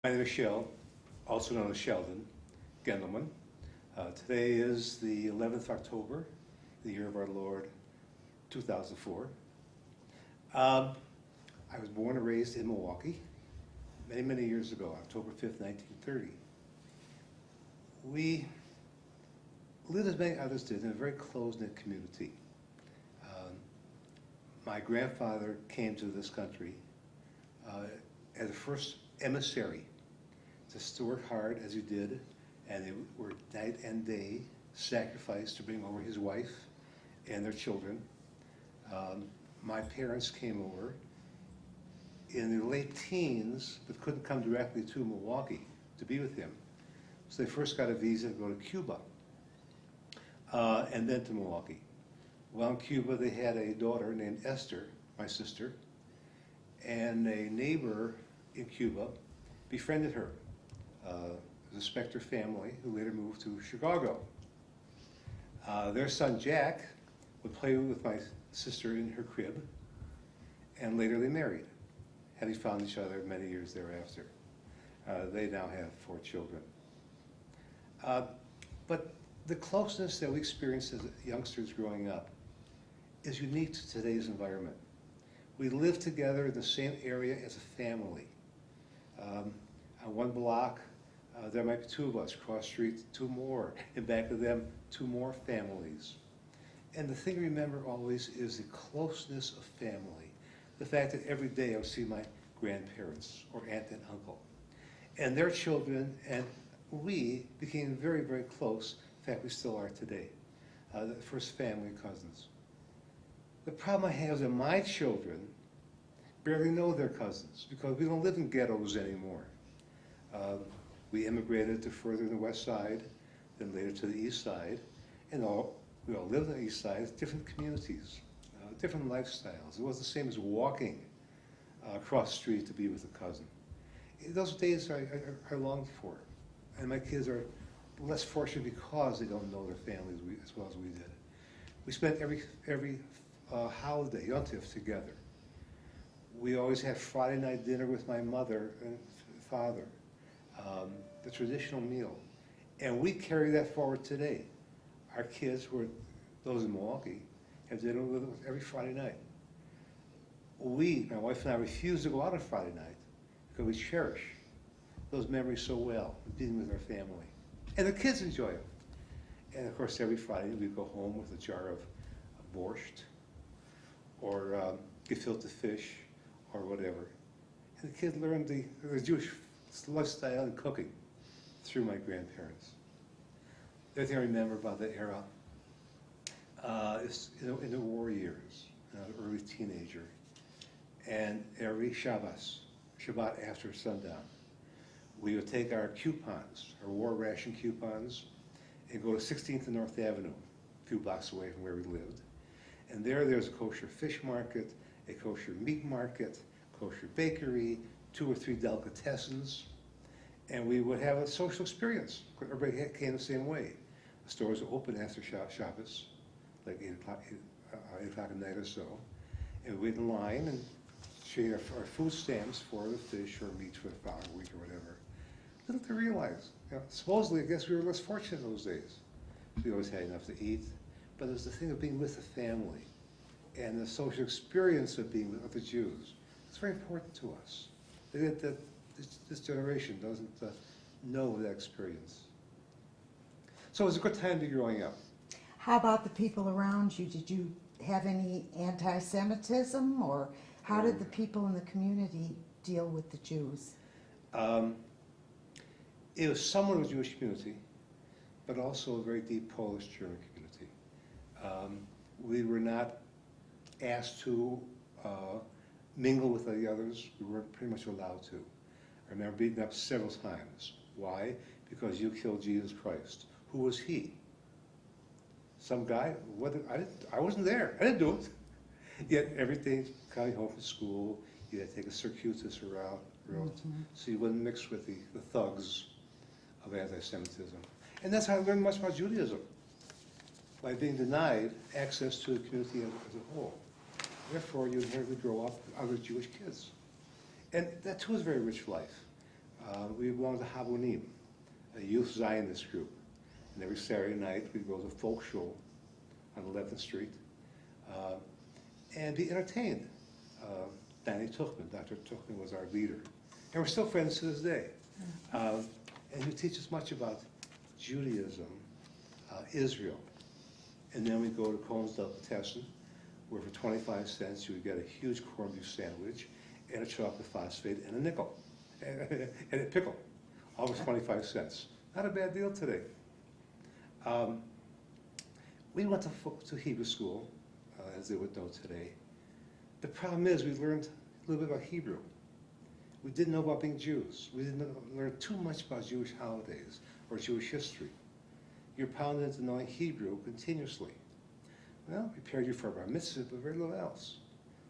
My name is Shel, also known as Sheldon Gendelman. Today is the 11th of October, the year of our Lord, 2004. I was born and raised in Milwaukee many, many years ago, October 5th, 1930. We lived, as many others did, in a very close-knit community. My grandfather came to this country as the first emissary to work hard as he did, and they worked night and day, sacrificed to bring over his wife and their children. My parents came over in their late teens, but couldn't come directly to Milwaukee to be with him. So they first got a visa to go to Cuba, and then to Milwaukee. While in Cuba, they had a daughter named Esther, my sister, and a neighbor in Cuba befriended her. The Spector family, who later moved to Chicago. Their son Jack would play with my sister in her crib, and later they married, having found each other many years thereafter. They now have 4 children. But the closeness that we experienced as youngsters growing up is unique to today's environment. We live together in the same area as a family. On one block, there might be 2 of us, cross street, 2 more, and back of them, 2 more families. And the thing to remember always is the closeness of family. The fact that every day I would see my grandparents or aunt and uncle. And their children and we became very, very close. In fact, we still are today. The first family of cousins. The problem I have is that my children barely know their cousins because we don't live in ghettos anymore. We immigrated to further the west side, then later to the east side, and we all lived on the east side, different communities, different lifestyles. It wasn't the same as walking across the street to be with a cousin. Those days I longed for, and my kids are less fortunate because they don't know their families as well as we did. We spent every holiday, Yontif, together. We always had Friday night dinner with my mother and father, the traditional meal. And we carry that forward today. Our kids, those in Milwaukee, have dinner with us every Friday night. My wife and I, refuse to go out on Friday night because we cherish those memories so well, being with our family. And the kids enjoy it. And of course, every Friday we go home with a jar of borscht or gefilte fish or whatever. And the kids learn the Jewish lifestyle and cooking through my grandparents. The other thing I remember about that era is in the war years, early teenager, and every Shabbat after sundown, we would take our coupons, our war ration coupons, and go to 16th and North Avenue, a few blocks away from where we lived. And there's a kosher fish market, a kosher meat market, kosher bakery, 2 or 3 delicatessens, and we would have a social experience. Everybody came the same way. The stores were open after Shabbos, like 8 o'clock at night or so, and we'd wait in line and trade our food stamps for the fish or meat for the following week or whatever. Little to realize, supposedly, I guess we were less fortunate in those days. We always had enough to eat, but it was the thing of being with the family and the social experience of being with other Jews. It's very important to us. That this generation doesn't know that experience. So it was a good time to be growing up. How about the people around you? Did you have any anti-Semitism, or how did the people in the community deal with the Jews? It was somewhat of a Jewish community, but also a very deep Polish-German community. We were not asked to mingle with the others. We weren't pretty much allowed to. I remember beaten up several times. Why? Because you killed Jesus Christ. Who was he? Some guy? I wasn't there. I didn't do it. Yet every day coming home from school, you had to take a circuitous route, so you wouldn't mix with the thugs of anti-Semitism. And that's how I learned much about Judaism, by being denied access to the community as a whole. Therefore, you inherently grow up with other Jewish kids. And that too is a very rich life. We belonged to Habonim, a youth Zionist group. And every Saturday night, we'd go to a folk show on 11th Street and be entertained. Danny Tuchman, Dr. Tuchman was our leader. And we're still friends to this day. And he teaches much about Judaism, Israel. And then we go to Cohen's Delicatessen, where for 25 cents you would get a huge corned beef sandwich and a chocolate phosphate and a nickel, and a pickle, all for 25 cents. Not a bad deal today. We went to Hebrew school, as they would know today. The problem is we learned a little bit about Hebrew. We didn't know about being Jews. We didn't learn too much about Jewish holidays or Jewish history. You're pounded into knowing Hebrew continuously. Well, prepared you for a bar mitzvah, but very little else.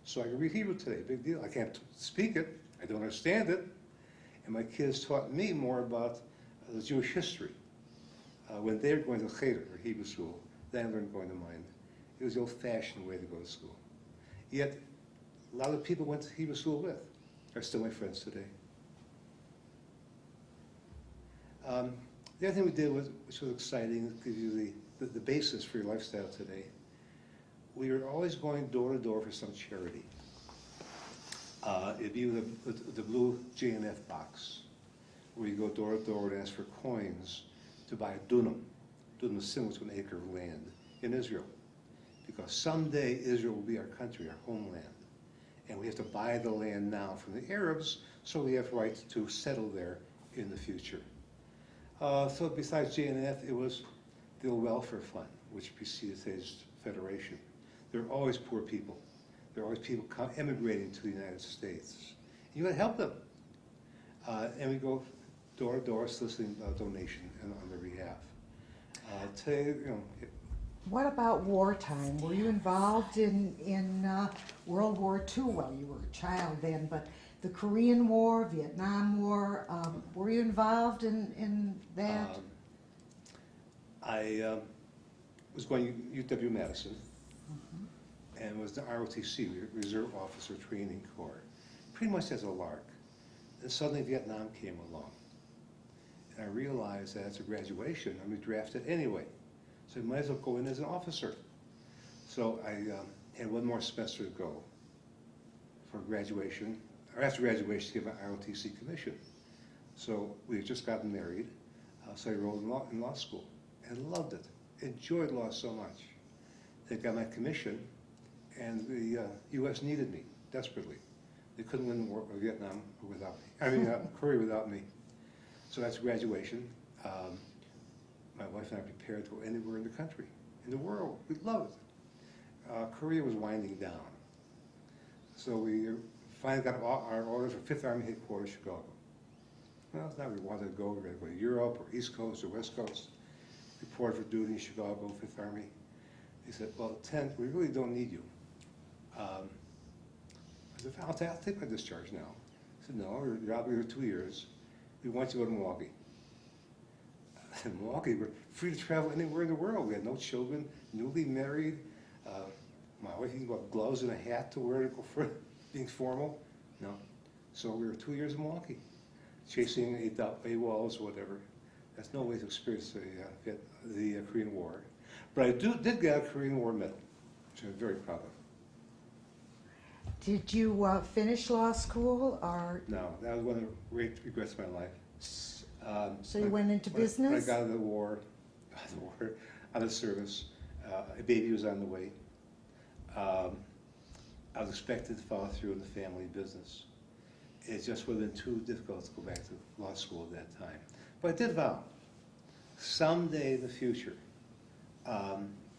So I can read Hebrew today, big deal. I can't speak it, I don't understand it. And my kids taught me more about the Jewish history. When they were going to Cheder, or Hebrew school, then I learned going to mine. It was the old-fashioned way to go to school. Yet, a lot of people went to Hebrew school with are still my friends today. The other thing we did, which was exciting, gives you the basis for your lifestyle today. We were always going door to door for some charity. It'd be the blue JMM box, where you go door to door and ask for coins to buy a dunam. Dunam is similar to an acre of land in Israel. Because someday Israel will be our country, our homeland. And we have to buy the land now from the Arabs, so we have rights to settle there in the future. So besides JNF, it was the old welfare fund, which preceded today's federation. There are always poor people. There are always people emigrating to the United States. You got to help them. And we go door to door soliciting donation on their behalf. Today, What about wartime? Were you involved in World War II? Well, you were a child then, but the Korean War, Vietnam War, were you involved in that? I was going to UW-Madison and was the ROTC, Reserve Officer Training Corps, pretty much as a lark. And suddenly Vietnam came along. And I realized that as a graduation, I'm going to be drafted anyway. So I might as well go in as an officer. So I had one more semester to go for graduation, or after graduation to get my ROTC commission. So we had just gotten married, so I enrolled in law school and loved it. Enjoyed law so much. They got my commission, and the U.S. needed me desperately. They couldn't win the war Vietnam without me. I mean, Korea without me. So after graduation, my wife and I prepared to go anywhere in the country, in the world. We loved it. Korea was winding down. So we finally got our orders for 5th Army Headquarters, Chicago. Well, it's not where we wanted to go. We were going to go to Europe or East Coast or West Coast. Reported for duty in Chicago, 5th Army. They said, well, 10th, we really don't need you. I said, I'll take my discharge now. I said, no, you're out here 2 years. We want you to go to Milwaukee. In Milwaukee, we're free to travel anywhere in the world. We had no children, newly married. My wife even bought gloves and a hat to wear to go for being formal. No. So we were 2 years in Milwaukee, chasing AWOLs or whatever. That's no way to experience the Korean War. But I did get a Korean War medal, which I'm very proud of. Did you finish law school, or? No, that was one of the great regrets of my life. So you went into business? When I got out of the war, out of service, a baby was on the way. I was expected to follow through in the family business. It just would have been too difficult to go back to law school at that time. But I did vow, someday in the future,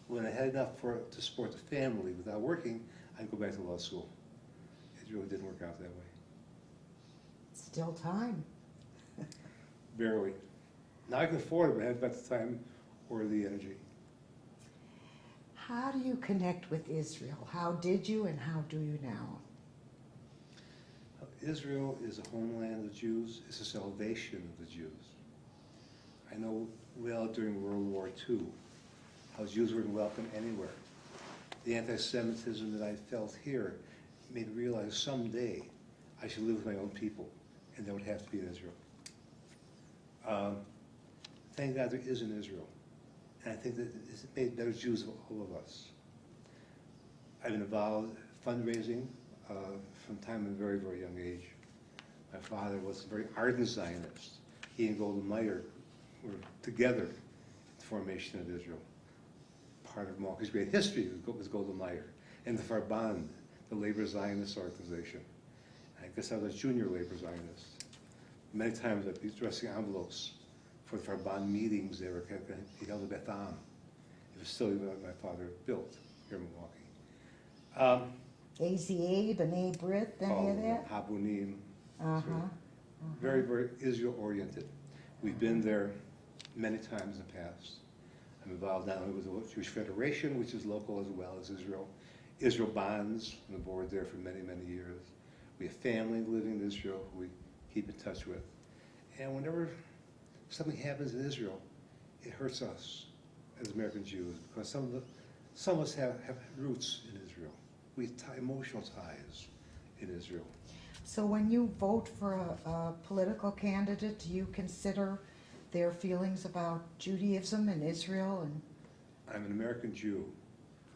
when I had enough to support the family without working, I'd go back to law school. It really didn't work out that way. Still time. Barely. Now I can afford it, but I haven't got the time or the energy. How do you connect with Israel? How did you and how do you now? Israel is a homeland of Jews. It's a salvation of the Jews. I know well during World War II how Jews weren't welcome anywhere. The anti-Semitism that I felt here made me realize someday I should live with my own people, and that would have to be in Israel. Um, Thank God there is in Israel. And I think that it's made better Jews of all of us. I've been involved in fundraising from time at a very, very young age. My father was a very ardent Zionist. He and Golda Meir were together in the formation of Israel. Part of Milwaukee's great history was Golda Meir and the Farban, the labor Zionist organization. I guess I was a junior labor Zionist. Many times I'd be dressing envelopes for the Farban meetings they were held at Beth Am. It was still even what my father built here in Milwaukee. AZA, B'nai Brit, any of that? Habunim. Uh-huh. Very, very Israel-oriented. We've been there many times in the past. I'm involved not only with the Jewish Federation, which is local as well as Israel. Israel Bonds, on the board there for many, many years. We have family living in Israel who we keep in touch with. And whenever something happens in Israel, it hurts us as American Jews because some of us have roots in Israel. We have emotional ties in Israel. So when you vote for a political candidate, do you consider their feelings about Judaism and Israel? And I'm an American Jew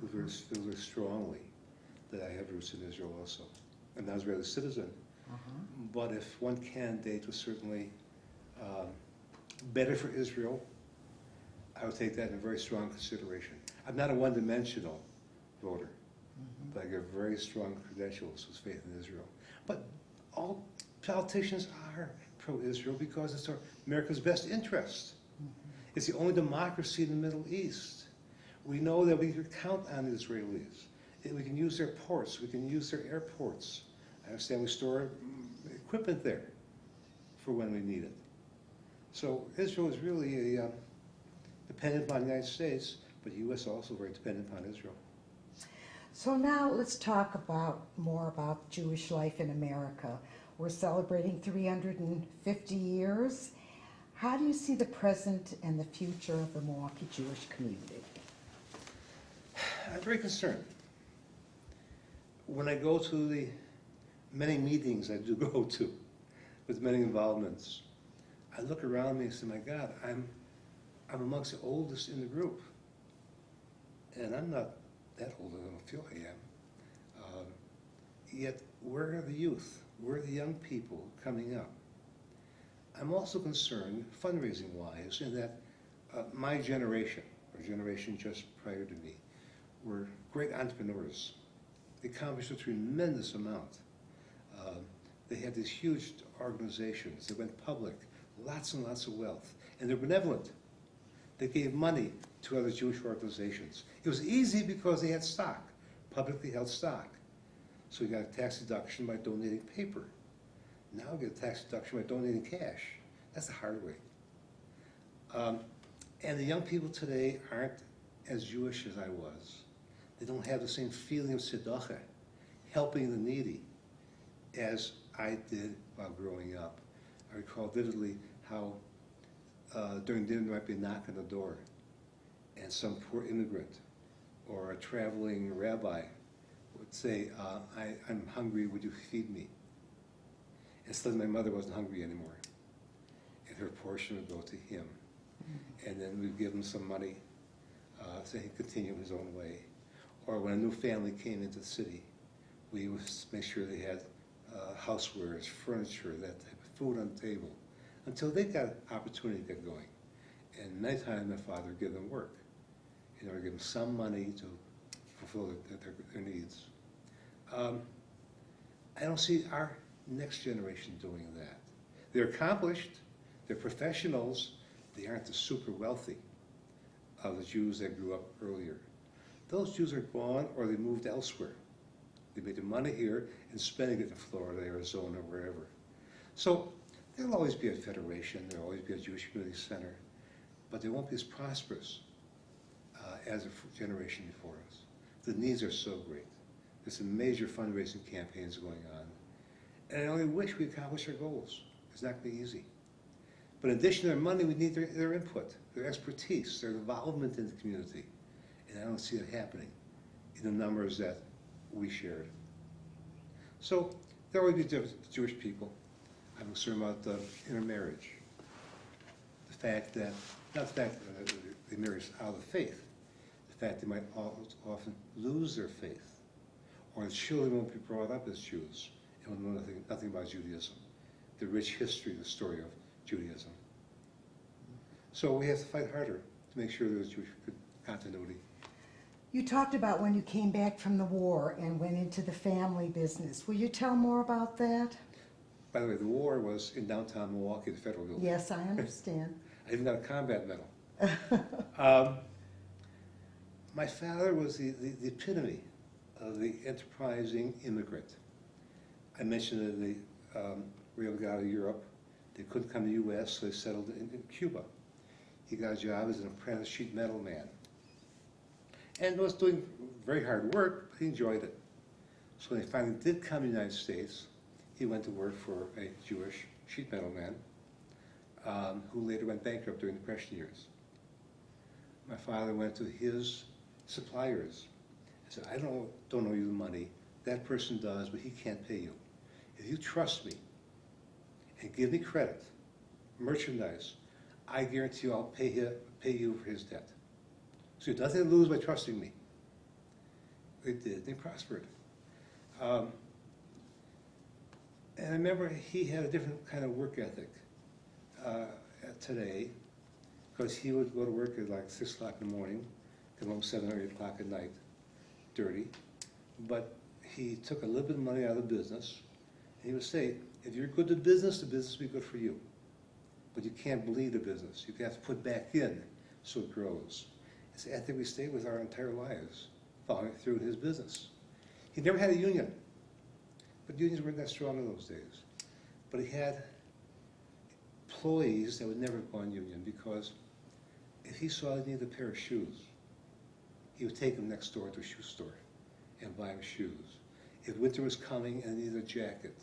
who feels very strongly that I have roots in Israel also. I'm not an Israeli citizen, but if one candidate was certainly better for Israel, I would take that in very strong consideration. I'm not a one-dimensional voter, but I give very strong credentials with faith in Israel. But all politicians are pro-Israel because it's America's best interest. It's the only democracy in the Middle East. We know that we can count on the Israelis. We can use their ports. We can use their airports. I understand we store equipment there for when we need it. So Israel is really dependent upon the United States, but the U.S. also very dependent upon Israel. so now let's talk more about Jewish life in America. We're celebrating 350 years. How do you see the present and the future of the Milwaukee Jewish community? I'm very concerned. When I go to the many meetings I do go to, with many involvements, I look around me and say, my God, I'm amongst the oldest in the group. And I'm not that old, I don't feel I am. Yet, where are the youth? Where are the young people coming up? I'm also concerned, fundraising-wise, in that my generation, or generation just prior to me, were great entrepreneurs. They accomplished a tremendous amount. They had these huge organizations that went public, lots and lots of wealth, and they're benevolent. They gave money to other Jewish organizations. It was easy because they had stock, publicly held stock. So you got a tax deduction by donating paper. Now you get a tax deduction by donating cash. That's the hard way. And the young people today aren't as Jewish as I was. They don't have the same feeling of tzedakah, helping the needy, as I did while growing up. I recall vividly how during dinner there might be a knock on the door, and some poor immigrant or a traveling rabbi would say, I'm hungry, would you feed me? And suddenly my mother wasn't hungry anymore, and her portion would go to him. And then we'd give him some money so he'd continue his own way. Or when a new family came into the city, we would make sure they had housewares, furniture, that type of food on the table, until they got an opportunity to get going. And many times my father would give them work in order to give them some money to fulfill their needs. I don't see our next generation doing that. They're accomplished, they're professionals, they aren't the super wealthy of the Jews that grew up earlier. Those Jews are gone or they moved elsewhere. They made their money here and spending it in Florida, Arizona, wherever. So there'll always be a federation, there'll always be a Jewish community center, but they won't be as prosperous as a generation before us. The needs are so great. There's some major fundraising campaigns going on. And I only wish we accomplished our goals. It's not going to be easy. But in addition to their money, we need their input, their expertise, their involvement in the community. And I don't see it happening in the numbers that we shared. So there will be Jewish people. I'm concerned about intermarriage. fact that, not the fact that they marry out of faith, the fact they might often lose their faith, or the children won't be brought up as Jews and will know nothing about Judaism, the rich history, the story of Judaism. So we have to fight harder to make sure there's Jewish continuity. You talked about when you came back from the war and went into the family business. Will you tell more about that? By the way, the war was in downtown Milwaukee, the federal building. Yes, I understand. I even got a combat medal. My father was the epitome of the enterprising immigrant. I mentioned that they were able to get out of Europe. They couldn't come to the U.S., so they settled in Cuba. He got a job as an apprentice sheet metal man. And was doing very hard work, but he enjoyed it. So when he finally did come to the United States, he went to work for a Jewish sheet metal man who later went bankrupt during the Depression years. My father went to his suppliers and said, I don't owe you the money. That person does, but he can't pay you. If you trust me and give me credit, merchandise, I guarantee you I'll pay you for his debt. So you have nothing to lose by trusting me. They did. They prospered. And I remember he had a different kind of work ethic today, because he would go to work at like 6 o'clock in the morning, come home 7 or 8 o'clock at night, dirty. But he took a little bit of money out of the business, and he would say, if you're good to business, the business will be good for you. But you can't bleed the business. You have to put back in so it grows. It's the ethic we stay with our entire lives, following through his business. He never had a union, but unions weren't that strong in those days. But he had employees that would never go on union, because if he saw they needed a pair of shoes, he would take them next door to a shoe store and buy them shoes. If winter was coming and they needed a jacket,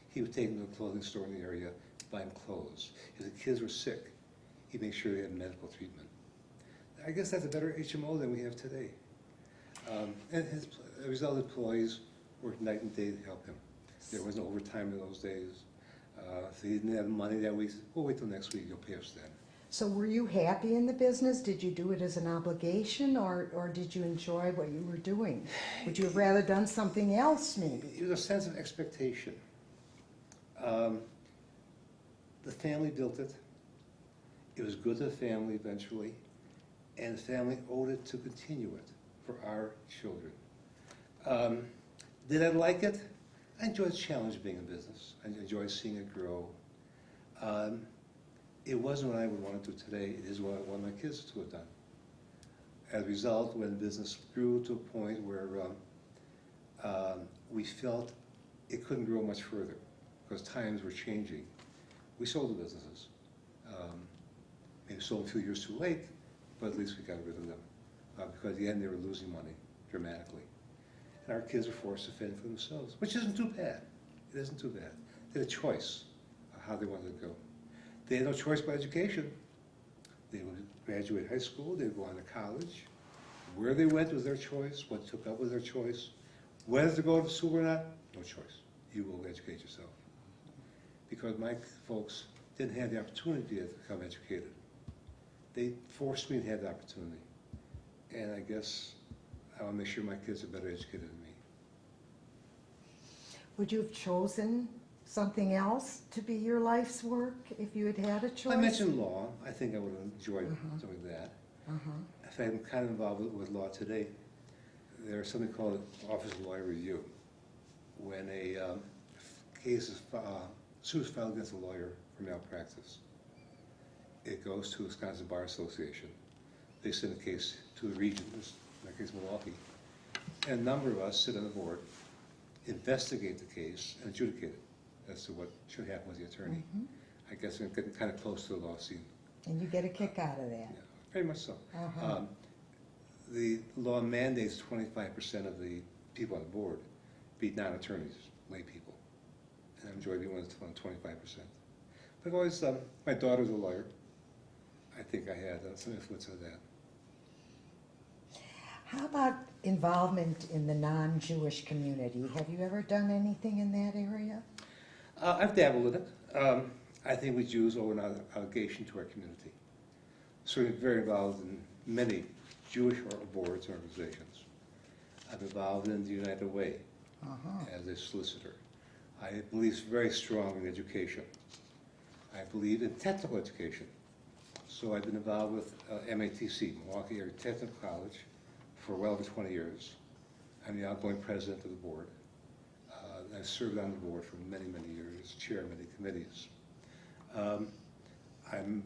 he would take them to a clothing store in the area, buy them clothes. If the kids were sick, he'd make sure they had medical treatment. I guess that's a better HMO than we have today. And his result employees worked night and day to help him. There was no overtime in those days. If he didn't have money that week, we'll wait till next week, you'll pay us then. So were you happy in the business? Did you do it as an obligation, or did you enjoy what you were doing? Would you have rather done something else, maybe? It was a sense of expectation. The family built it. It was good to the family eventually, and the family owed it to continue it for our children. Did I like it? I enjoyed the challenge of being in business. I enjoyed seeing it grow. It wasn't what I would want to do today. It is what I want my kids to have done. As a result, when the business grew to a point where we felt it couldn't grow much further because times were changing, we sold the businesses. Maybe sold a few years too late, but at least we got rid of them. Because at the end they were losing money dramatically. And our kids were forced to fend for themselves, which isn't too bad. It isn't too bad. They had a choice of how they wanted to go. They had no choice by education. They would graduate high school, they would go on to college. Where they went was their choice, what took up was their choice. Whether to go to school or not, no choice. You will educate yourself. Because my folks didn't have the opportunity to become educated. They forced me to have the opportunity. And I guess I want to make sure my kids are better educated than me. Would you have chosen something else to be your life's work if you had had a choice? I mentioned law. I think I would have enjoyed doing that. In fact, I'm kind of involved with law today. There's something called Office of Lawyer Review. When a suit is filed against a lawyer for malpractice, it goes to Wisconsin Bar Association. They send a case to the region, in that case Milwaukee, and a number of us sit on the board, investigate the case, and adjudicate it as to what should happen with the attorney. I guess I'm getting kind of close to the law scene. And you get a kick out of that. Yeah, very much so. The law mandates 25% of the people on the board be non-attorneys, lay people. And I enjoy being one of the 25%. But I've always, my daughter's a lawyer. I think I had some influence on that. How about involvement in the non-Jewish community? Have you ever done anything in that area? I've dabbled in it. I think we Jews owe an obligation to our community. Certainly very involved in many Jewish boards and organizations. I'm involved in the United Way as a solicitor. I believe very strong in education. I believe in technical education. So I've been involved with MATC, Milwaukee Area Technical College, for well over 20 years. I'm the outgoing president of the board. I've served on the board for many, many years, chair of many committees. I'm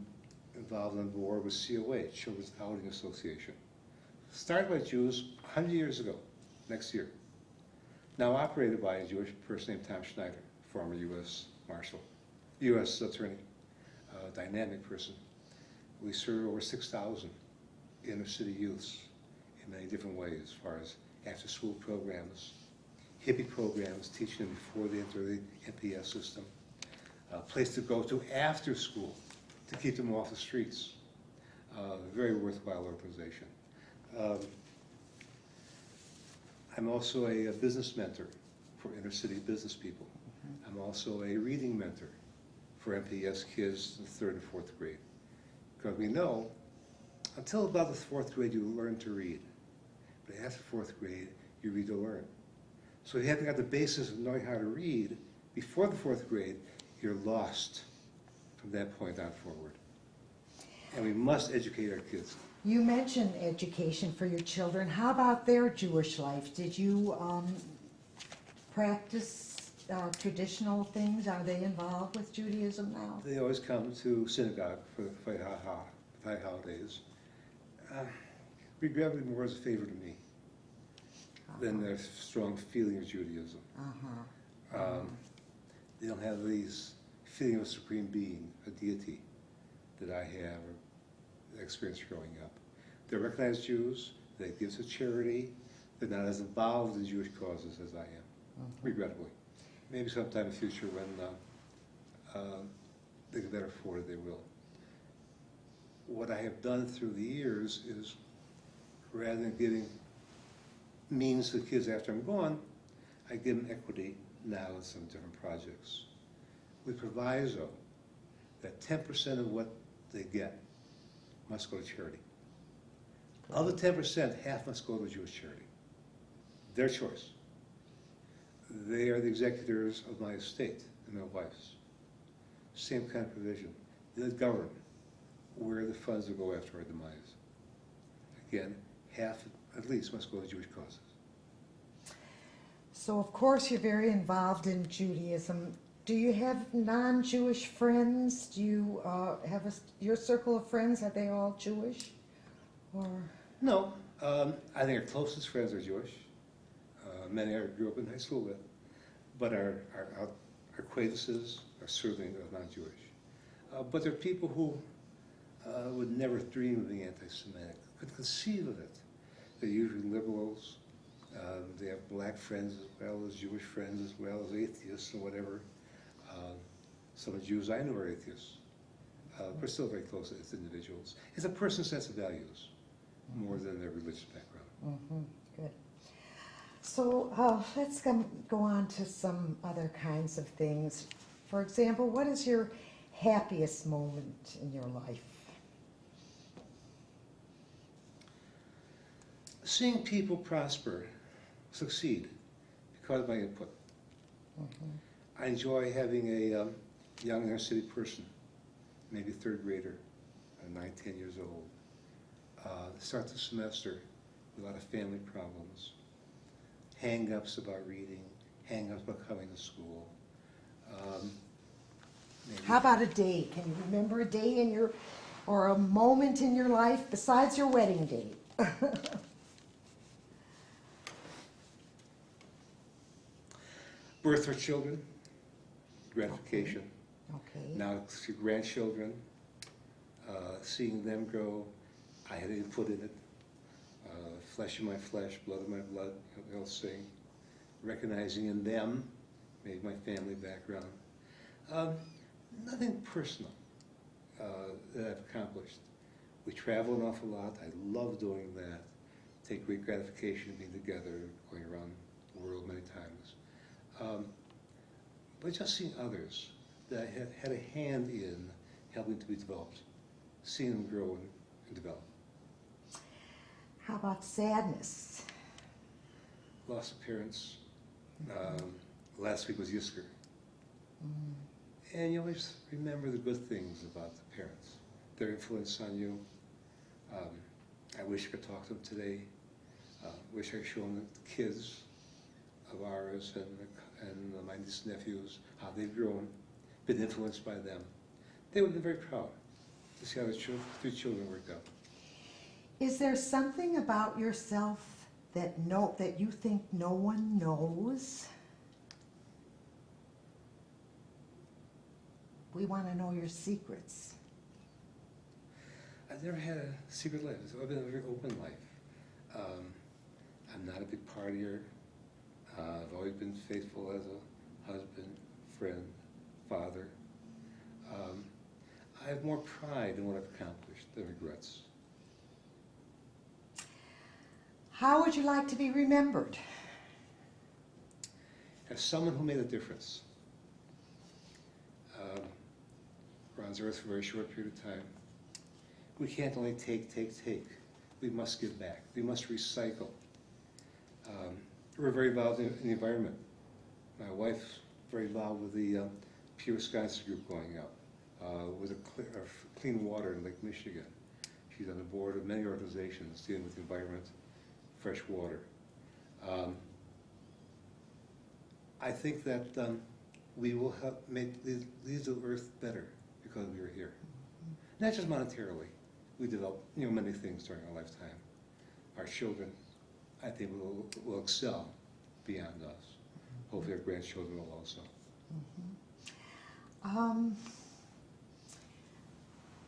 involved on the board with COA, Children's Outing Association. Started by Jews 100 years ago, next year. Now operated by a Jewish person named Tom Schneider, former U.S. Marshal, U.S. Attorney, dynamic person. We serve over 6,000 inner city youths in many different ways, as far as after-school programs, hippie programs, teaching them before they enter the NPS system, a place to go to after school to keep them off the streets. Very worthwhile organization. I'm also a business mentor for inner city business people. I'm also a reading mentor for NPS kids in the 3rd and 4th grade. Because we know, until about the 4th grade, you learn to read. But after 4th grade, you read to learn. So if you haven't got the basis of knowing how to read before the 4th grade, you're lost from that point on forward. And we must educate our kids. You mentioned education for your children. How about their Jewish life? Did you practice traditional things? Are they involved with Judaism now? They always come to synagogue for the high holidays. Regrettably, more as a favor to me than their strong feeling of Judaism. They don't have these feeling of a supreme being, a deity, that I have or experienced growing up. They're recognized Jews. They give to charity. They're not as involved in Jewish causes as I am, regrettably. Maybe sometime in the future when they can better afford it, they will. What I have done through the years is, rather than giving means to the kids after I'm gone, I give them equity now in some different projects. With proviso that 10% of what they get must go to charity. Of the 10%, half must go to Jewish charity. Their choice. They are the executors of my estate and my wife's. Same kind of provision. They govern where the funds will go after our demise. Again, half at least must go to Jewish causes. So of course you're very involved in Judaism. Do you have non-Jewish friends? Do you have your circle of friends, are they all Jewish? Or? No, I think our closest friends are Jewish. Many I grew up in high school with, but our acquaintances are certainly non-Jewish. But there are people who would never dream of being anti-Semitic, could conceive of it. They're usually liberals. They have black friends as well as Jewish friends as well as atheists and whatever. Some of the Jews I know are atheists. We're still very close as individuals. It's a person's sense of values more than their religious background. Good. So let's go on to some other kinds of things. For example, what is your happiest moment in your life? Seeing people prosper, succeed, because of my input. I enjoy having a young inner city person, maybe 3rd grader, 9, 10 years old, start the semester with a lot of family problems, hang-ups about reading, hang-ups about coming to school. How about a day? Can you remember a day or a moment in your life besides your wedding date? Birth of children, gratification. Okay. Now to grandchildren, seeing them grow, I had input in it. Flesh of my flesh, blood of my blood, they'll sing. Recognizing in them, maybe my family background. Nothing personal that I've accomplished. We travel an awful lot. I love doing that. Take great gratification in being together, going around the world many times. But just seeing others that I had a hand in helping to be developed, seeing them grow and develop. How about sadness? Lost of parents. Last week was Yisker. And you always remember the good things about the parents, their influence on you. I wish I could talk to them today. Wish I could show them the kids of ours and my nieces and nephews, how they've grown, been influenced by them. They would have been very proud to see how their three children worked out. Is there something about yourself that you think no one knows? We want to know your secrets. I've never had a secret life. I've been a very open life. I'm not a big partier. I've always been faithful as a husband, friend, father. I have more pride in what I've accomplished than regrets. How would you like to be remembered? As someone who made a difference. We're on this earth for a very short period of time. We can't only take. We must give back. We must recycle. We're very involved in the environment. My wife's very involved with the Pure Wisconsin group going out, with clean water in Lake Michigan. She's on the board of many organizations dealing with the environment, fresh water. I think that we will help leave the earth better because we are here. Not just monetarily. We develop many things during our lifetime. Our children, I think, will excel beyond us. Hopefully our grandchildren will also.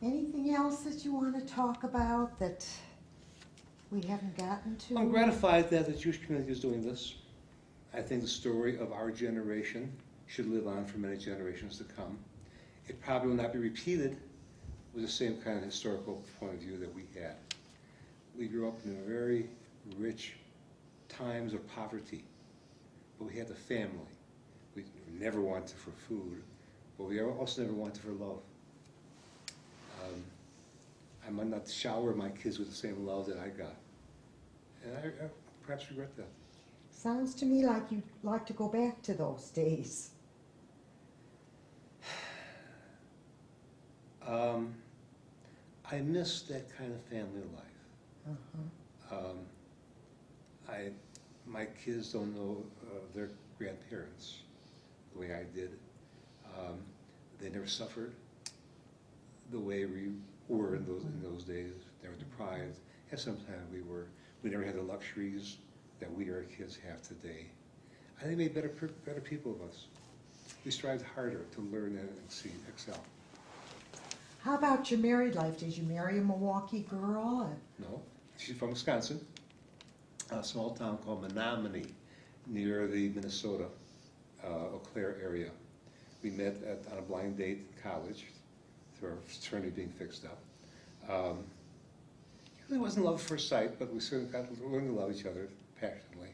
Anything else that you want to talk about that we haven't gotten to? I'm gratified that the Jewish community is doing this. I think the story of our generation should live on for many generations to come. It probably will not be repeated with the same kind of historical point of view that we had. We grew up in very rich times of poverty, but we had the family. We never wanted for food, but we also never wanted for love. I might not shower my kids with the same love that I got, and I perhaps regret that. Sounds to me like you'd like to go back to those days. I miss that kind of family life. My kids don't know their grandparents the way I did. They never suffered the way we were in those days. They were deprived, and sometimes we were. We never had the luxuries that we, our kids, have today. I think they made better people of us. We strived harder to learn and excel. How about your married life? Did you marry a Milwaukee girl? No, she's from Wisconsin, a small town called Menominee, near the Minnesota, Eau Claire area. We met on a blind date in college, through our fraternity being fixed up. It really wasn't love at first sight, but we certainly got to learn to love each other passionately.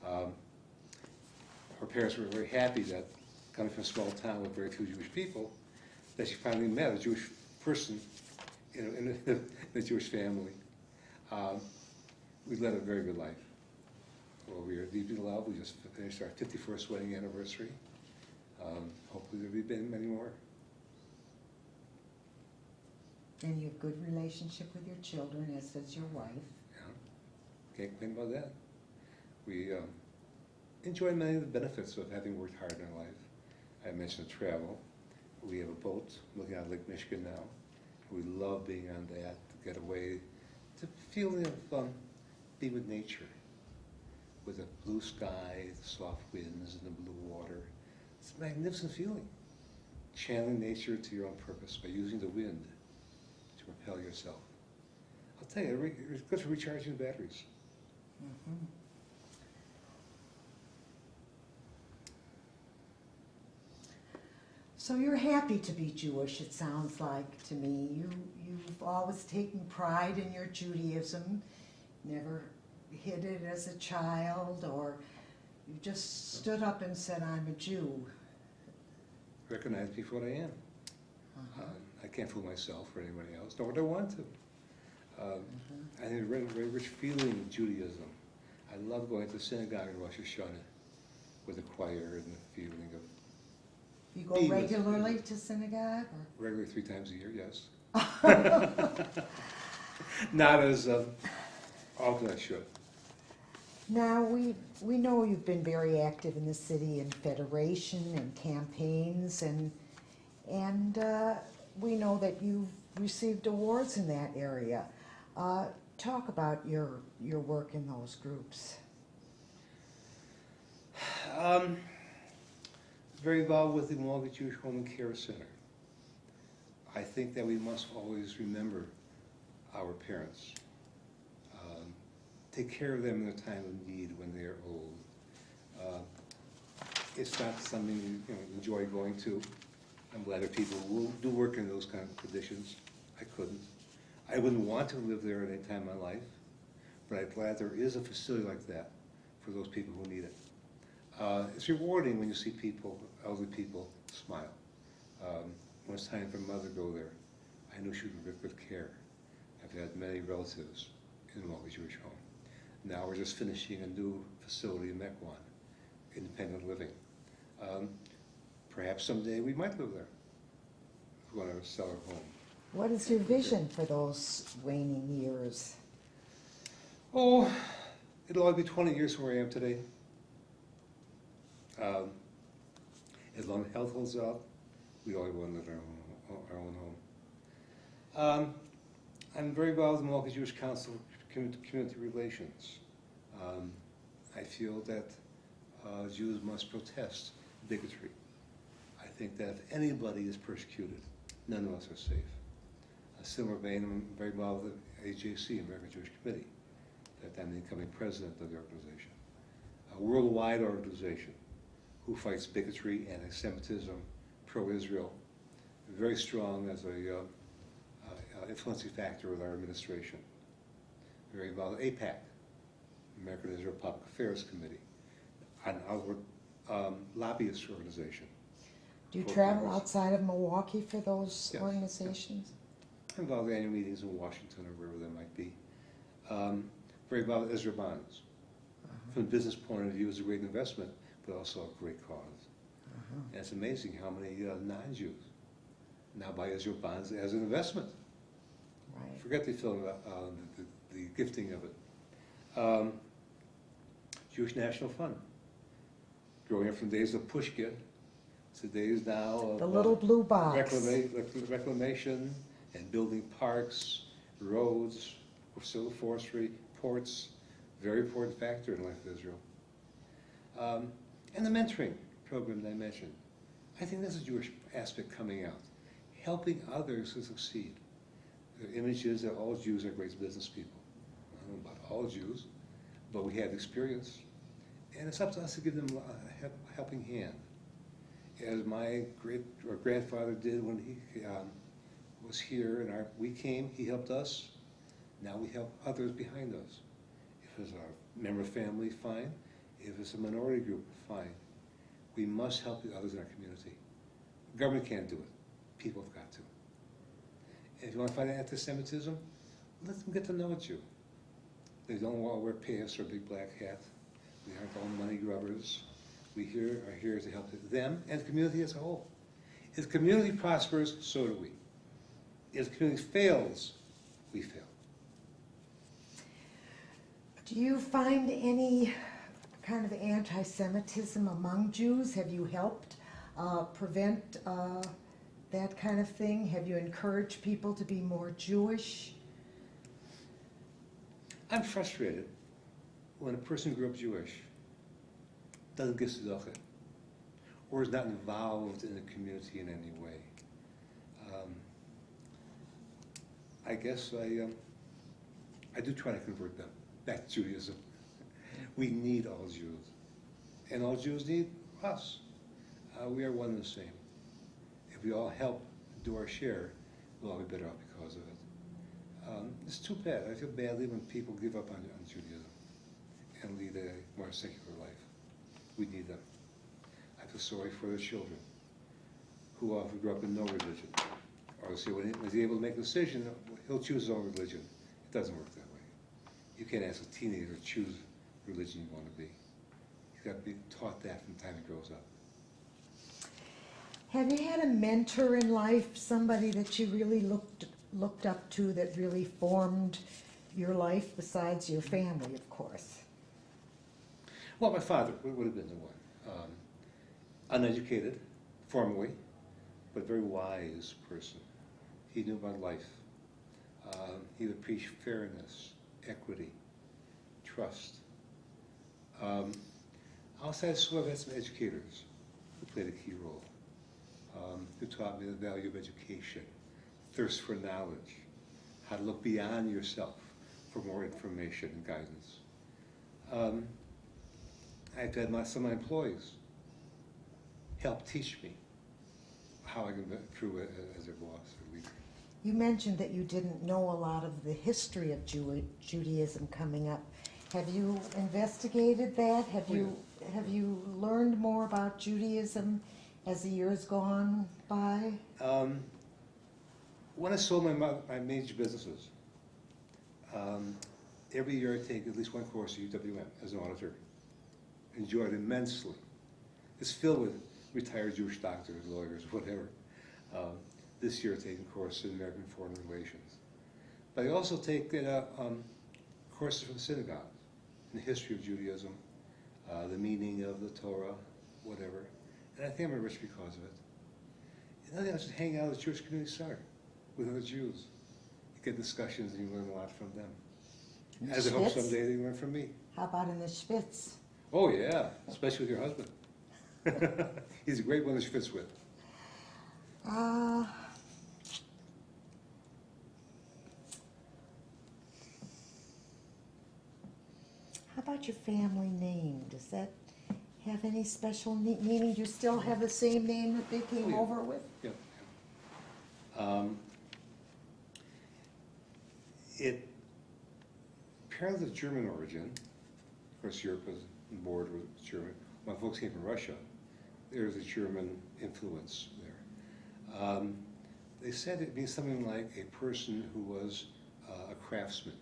Her parents were very happy that, coming from a small town with very few Jewish people, that she finally met a Jewish person in a Jewish family. We led a very good life. Well, we are deep in love. We just finished our 51st wedding anniversary. Hopefully there'll be many more. And you have good relationship with your children, as does your wife. Yeah, can't complain about that. We enjoy many of the benefits of having worked hard in our life. I mentioned travel. We have a boat looking out Lake Michigan now. We love being on that, to get away, to feeling of being with nature, with the blue sky, the soft winds, and the blue water. It's a magnificent feeling. Channeling nature to your own purpose by using the wind to propel yourself. I'll tell you, it's good for recharging the batteries. Mm-hmm. So you're happy to be Jewish, it sounds like to me. You've always taken pride in your Judaism, never hid it as a child, or you just stood up and said, I'm a Jew. recognize me for what I am. I can't fool myself or anybody else, nor would I want to. I have a very, very rich feeling of Judaism. I love going to synagogue in Rosh Hashanah with the choir and the feeling of You go being with- regularly to synagogue? Or? regularly 3 times a year, yes. Not as often as I should. Now, we know you've been very active in the city in federation and campaigns, and we know that you've received awards in that area. Talk about your work in those groups. Very involved with the Milwaukee Jewish Home and Care Center. I think that we must always remember our parents. Take care of them in a time of need when they're old. It's not something you enjoy going to. I'm glad that people will do work in those kind of conditions. I couldn't. I wouldn't want to live there at any time in my life, but I'm glad there is a facility like that for those people who need it. It's rewarding when you see people, elderly people, smile. When it's time for mother to go there, I knew she would get good care. I've had many relatives in the Milwaukee Jewish Home. Now we're just finishing a new facility in Mequon, independent living. Perhaps someday we might live there if we want to sell our home. What is your vision for those waning years? Oh, it'll only be 20 years from where I am today. As long as health holds up, we always want to live in our own home. I'm very involved in the Milwaukee Jewish Council Community Relations. I feel that Jews must protest bigotry. I think that if anybody is persecuted, none of us are safe. A similar vein, I'm very involved with the AJC, American Jewish Committee, that I'm the incoming president of the organization. A worldwide organization who fights bigotry, anti-Semitism, pro-Israel, very strong as a influencing factor with our administration. Very involved with APAC, American Israel Public Affairs Committee, an outward lobbyist organization. Do you travel outside of Milwaukee for those organizations? I'm involved in annual meetings in Washington or wherever that might be. Very involved with Israel Bonds. From a business point of view, it's a great investment, but also a great cause. And it's amazing how many non-Jews now buy Israel Bonds as an investment. Right. Forget the film, the gifting of it. Jewish National Fund. Growing up from days of Pushkin to days now of The little blue box. reclamation and building parks, roads, civil forestry, ports, very important factor in the life of Israel. And the mentoring program that I mentioned. I think that's a Jewish aspect coming out, helping others to succeed. The image is that all Jews are great business people. I don't know about all Jews, but we have experience. And it's up to us to give them a helping hand. As my grandfather did when he was here and we came, he helped us. Now we help others behind us. If it's a member of family, fine. If it's a minority group, fine. We must help the others in our community. Government can't do it. People have got to. And if you want to fight anti-Semitism, let them get to know a Jew. They don't all wear pants or a big black hat. We aren't all money grubbers. We are here to help them and the community as a whole. If the community prospers, so do we. If the community fails, we fail. Do you find any kind of anti-Semitism among Jews? Have you helped prevent that kind of thing? Have you encouraged people to be more Jewish? I'm frustrated when a person who grew up Jewish doesn't get tzedakah or is not involved in the community in any way. I guess I do try to convert them back to Judaism. We need all Jews, and all Jews need us. We are one and the same. If we all help do our share, we'll all be better off because of it. It's too bad. I feel badly when people give up on Judaism and lead a more secular life. We need them. I feel sorry for their children. who grew up in no religion. Or say, when he's able to make a decision, he'll choose his own religion. It doesn't work that way. You can't ask a teenager to choose the religion you want to be. He's got to be taught that from the time he grows up. Have you had a mentor in life, somebody that you really looked up to that really formed your life besides your family, of course? Well, my father would have been the one. Uneducated, formally, but very wise person. He knew about life. He would preach fairness, equity, trust. Outside of school, I've had some educators who played a key role, who taught me the value of education, thirst for knowledge, how to look beyond yourself for more information and guidance. I've had some of my employees help teach me how I can be true as a boss or leader. You mentioned that you didn't know a lot of the history of Judaism coming up. Have you investigated that? Have you learned more about Judaism as the years gone by? When I sold my major businesses, every year I take at least one course at UWM as an auditor. Enjoyed immensely. It's filled with retired Jewish doctors, lawyers, whatever. This year I take a course in American Foreign Relations. But I also take courses from synagogues in the history of Judaism, the meaning of the Torah, whatever. And I think I'm enriched because of it. And then I just hang out at the Jewish Community Center with other Jews. You get discussions and you learn a lot from them. As I hope someday they learn from me. How about in the Schwitz? Oh yeah, especially with your husband. He's a great one to schwitz with. How about your family name? Does that have any special meaning? Do you still have the same name that they came over with? Yeah. It apparently of German origin. Of course, Europe was on board with German. My folks came from Russia. There's a German influence there. They said it means something like a person who was a craftsman.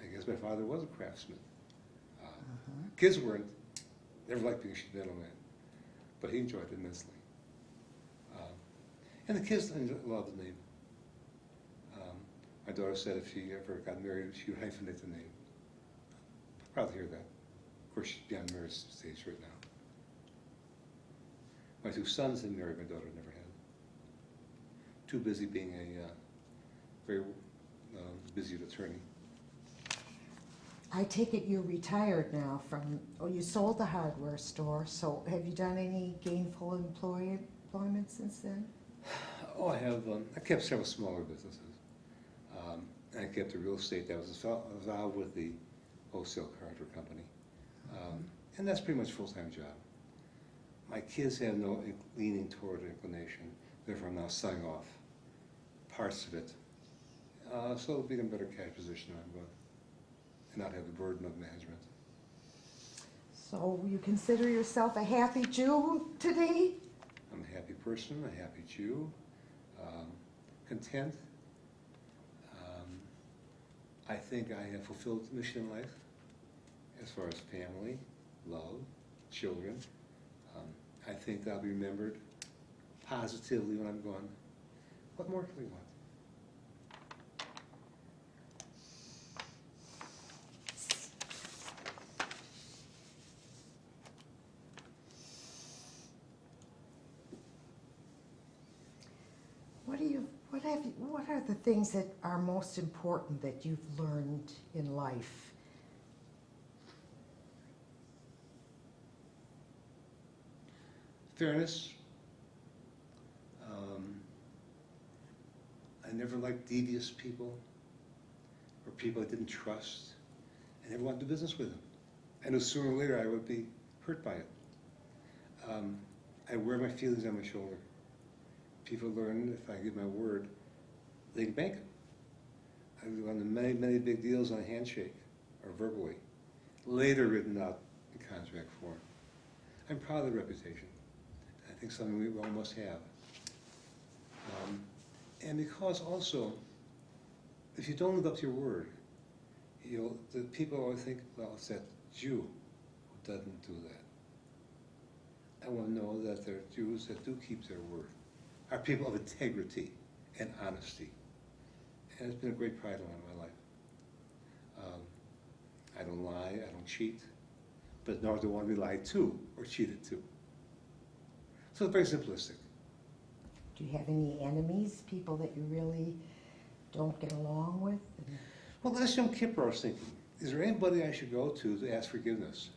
I guess my father was a craftsman. Kids weren't. Never liked being a sheet metal man, but he enjoyed it immensely. And the kids loved the name. My daughter said if she ever got married, she would hyphenate the name. Proud to hear that. Of course, she's beyond marriage stage right now. My two sons had married, my daughter never had. Too busy being a very busy attorney. I take it you're retired now from, you sold the hardware store, so have you done any gainful employment since then? Oh, I have. I kept several smaller businesses. I kept the real estate that was involved with the wholesale hardware company. And that's pretty much a full-time job. My kids have no leaning toward inclination, therefore I'm now selling off parts of it. So it'll be in a better cash position and not have the burden of management. So you consider yourself a happy Jew today? I'm a happy person, a happy Jew, content. I think I have fulfilled the mission in life as far as family, love, children. I think I'll be remembered positively when I'm gone. What more can we want? What are the things that are most important that you've learned in life? Fairness. I never liked devious people or people I didn't trust. I never wanted to do business with them. I knew sooner or later I would be hurt by it. I wear my feelings on my shoulder. People learn if I give my word, they can bank it. I've won many, many big deals on a handshake or verbally, later written out in contract form. I'm proud of the reputation. I think something we all must have. And because also, if you don't live up to your word, the people always think, well, it's that Jew who doesn't do that. I want to know that there are Jews that do keep their word, are people of integrity and honesty. And it's been a great pride in my life. I don't lie, I don't cheat, but nor do I want to be lied to or cheated to. So it's very simplistic. Do you have any enemies, people that you really don't get along with? Well, last Yom Kippur I was thinking, is there anybody I should go to ask forgiveness?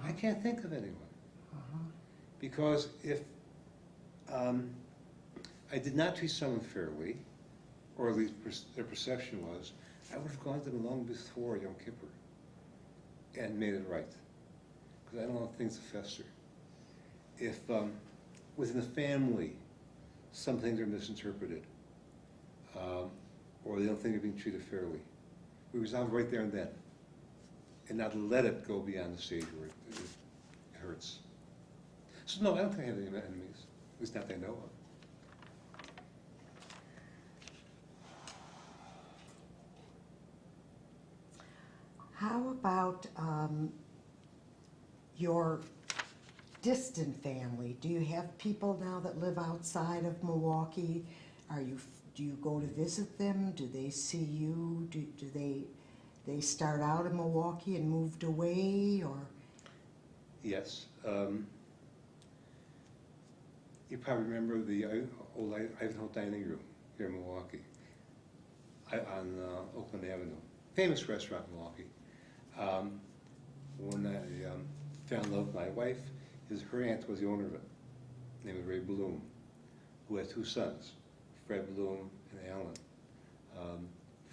I can't think of anyone. Because if I did not treat someone fairly, or at least their perception was, I would have gone to them long before Yom Kippur and made it right. Because I don't want things to fester. If within the family some things are misinterpreted, or they don't think they're being treated fairly, we resolve right there and then, and not let it go beyond the stage where it hurts. So no, I don't think I have any enemies, at least not that I know of. How about your distant family? Do you have people now that live outside of Milwaukee? Do you go to visit them? Do they see you? Do they start out in Milwaukee and moved away, or? Yes. You probably remember the old Ivanhoe Dining Room here in Milwaukee, on Oakland Avenue. Famous restaurant in Milwaukee. When I found love with my wife, her aunt was the owner of it, named Ray Bloom, who had two sons, Fred Bloom and Alan.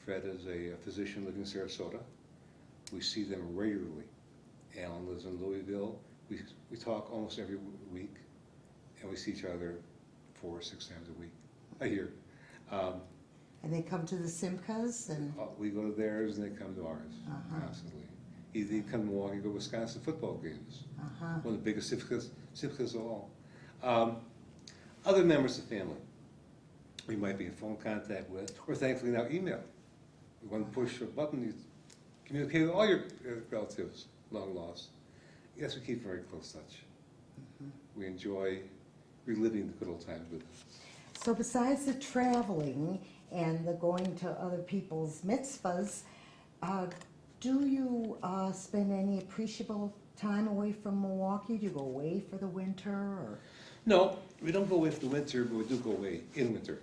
Fred is a physician living in Sarasota. We see them regularly. Alan lives in Louisville. We talk almost every week, and we see each other 4 or 6 times a year. And they come to the Simcas, and We go to theirs, and they come to ours constantly. Either they come to Milwaukee, go to Wisconsin football games. One of the biggest Simcas of all. Other members of the family we might be in phone contact with, or thankfully now email. One push a button, you communicate with all your relatives, long lost. Yes, we keep very close touch. We enjoy reliving the good old times with them. so besides the traveling and the going to other people's mitzvahs, do you spend any appreciable time away from Milwaukee? Do you go away for the winter, or? No, we don't go away for the winter, but we do go away in winter.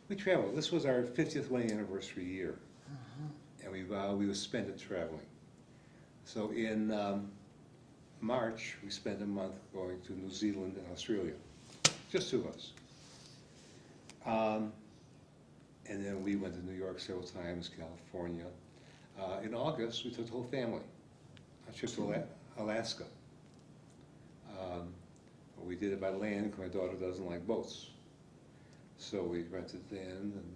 We travel. This was our 50th wedding anniversary year, and we vowed we would spend it traveling. So in March, we spent a month going to New Zealand and Australia, just 2 of us. And then we went to New York several times, California. In August, we took the whole family on a trip to Alaska. We did it by land because my daughter doesn't like boats. So we rented land and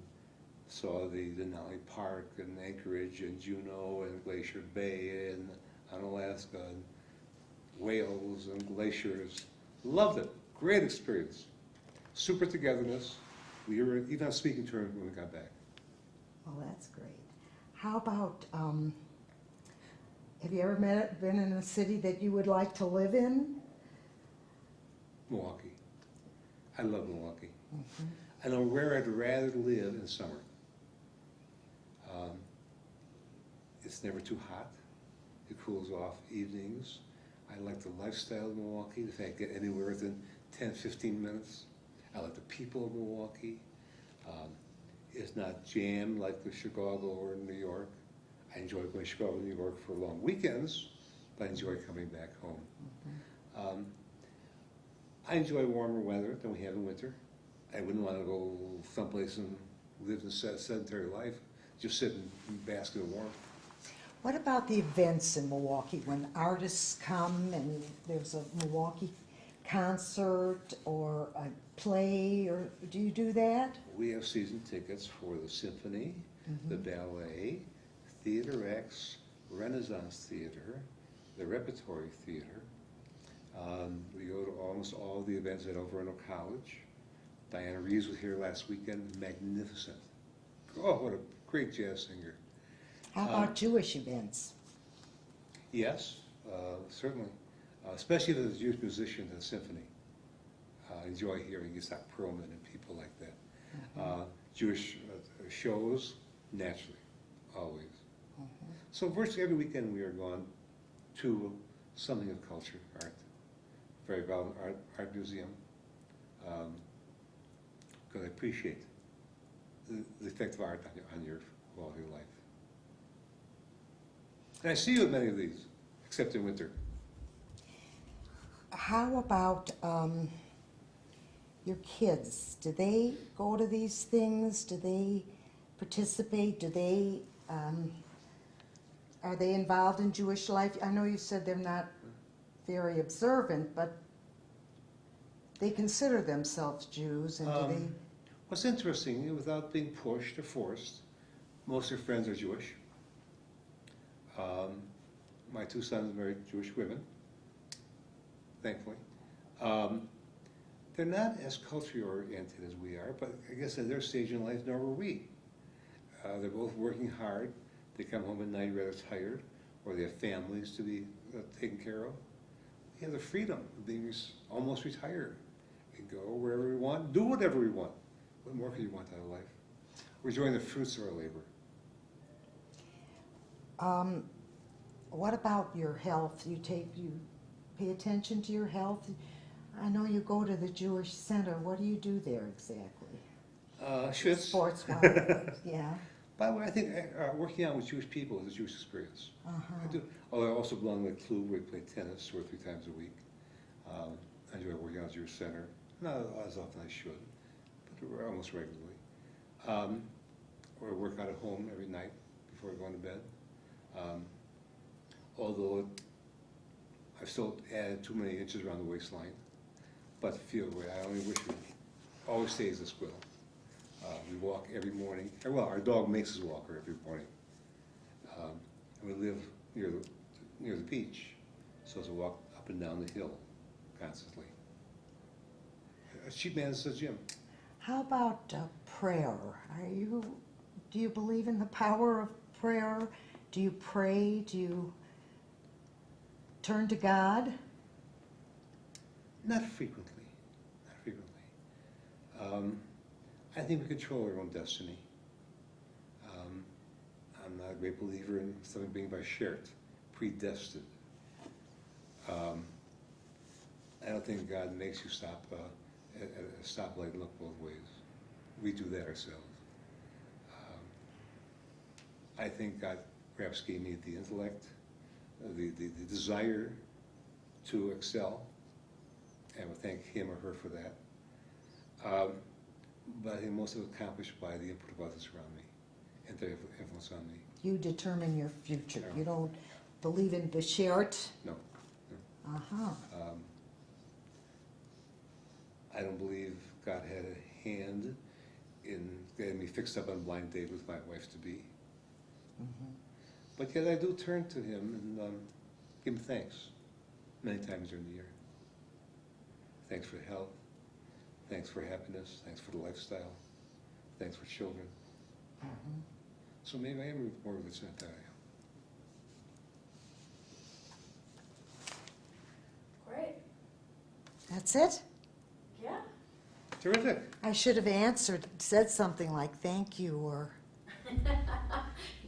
saw the Denali Park and Anchorage and Juneau and Glacier Bay and on Alaska and whales and glaciers. Loved it. Great experience. Super togetherness. We were even on speaking terms when we got back. Well, that's great. How about, have you ever been in a city that you would like to live in? Milwaukee. I love Milwaukee. I know where I'd rather live in summer. It's never too hot. It cools off evenings. I like the lifestyle of Milwaukee. If I get anywhere within 10, 15 minutes. I like the people of Milwaukee. It's not jammed like the Chicago or New York. I enjoy going to Chicago and New York for long weekends, but I enjoy coming back home. I enjoy warmer weather than we have in winter. I wouldn't want to go someplace and live a sedentary life, just sit and bask in the warmth. What about the events in Milwaukee, when artists come and there's a Milwaukee concert or a play, or do you do that? We have season tickets for the symphony, the ballet, Theater X, Renaissance Theater, the Repertory Theater. We go to almost all the events at Overland College. Diana Reeves was here last weekend, magnificent. Oh, what a great jazz singer. How about Jewish events? Yes, certainly, especially if there's a Jewish musician in the symphony. Enjoy hearing Yitzhak Perlman and people like that. Jewish shows, naturally, always. So virtually every weekend we are gone to something of culture, art. Very vibrant art museum. Because I appreciate the effect of art on your quality of life. And I see you at many of these, except in winter. How about your kids? Do they go to these things? Do they participate? Do they, are they involved in Jewish life? I know you said they're not very observant, but they consider themselves Jews, and do they? What's interesting, without being pushed or forced, most of their friends are Jewish. My two sons married Jewish women, thankfully. They're not as culturally oriented as we are, but I guess at their stage in life, nor were we. They're both working hard. They come home at night rather tired, or they have families to be taken care of. We have the freedom of being almost retired. We can go wherever we want, do whatever we want. What more can you want out of life? We're enjoying the fruits of our labor. What about your health? You pay attention to your health? I know you go to the Jewish Center. What do you do there exactly? Schwitz. Sports-wise, yeah. By the way, I think working out with Jewish people is a Jewish experience. I do. Although I also belong to a club where we play tennis 2 or 3 times a week. I enjoy working out at the Jewish Center. Not as often as I should, but almost regularly. Or I work out at home every night before I go to bed. Although I've still added too many inches around the waistline, but feel great. I only wish it always stays this well. We walk every morning. Well, our dog makes us walk every morning. And we live near the beach, so it's a walk up and down the hill constantly. A cheap man says gym. How about prayer? Do you believe in the power of prayer? Do you pray? Do you turn to God? Not frequently. Not frequently. I think we control our own destiny. I'm not a great believer in something being by shared, predestined. I don't think God makes you stop at a stoplight and look both ways. We do that ourselves. I think God perhaps gave me the intellect, the desire to excel, and we thank him or her for that. But I think most of it accomplished by the input of others around me and their influence on me. You determine your future. No. You don't believe in Beshert? No. Uh-huh. I don't believe God had a hand in getting me fixed up on a blind date with my wife-to-be. But yet I do turn to him and give him thanks many times during the year. Thanks for health. Thanks for happiness. Thanks for the lifestyle. Thanks for children. So maybe I am more of a saint than I am. Great. That's it? Yeah. Terrific. I should have said something like thank you or... You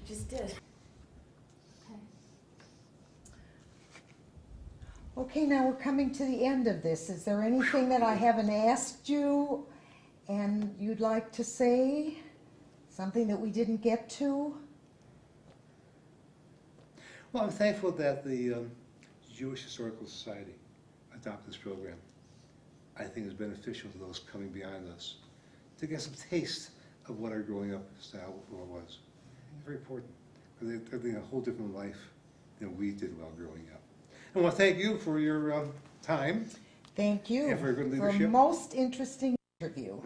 just did. Okay. Okay, now we're coming to the end of this. Is there anything that I haven't asked you and you'd like to say? Something that we didn't get to? Well, I'm thankful that the Jewish Historical Society adopted this program. I think it's beneficial to those coming behind us to get some taste of what our growing up style was. Very important. They're living a whole different life than we did while growing up. I want to thank you for your time. Thank you And for good for a leadership. most interesting interview.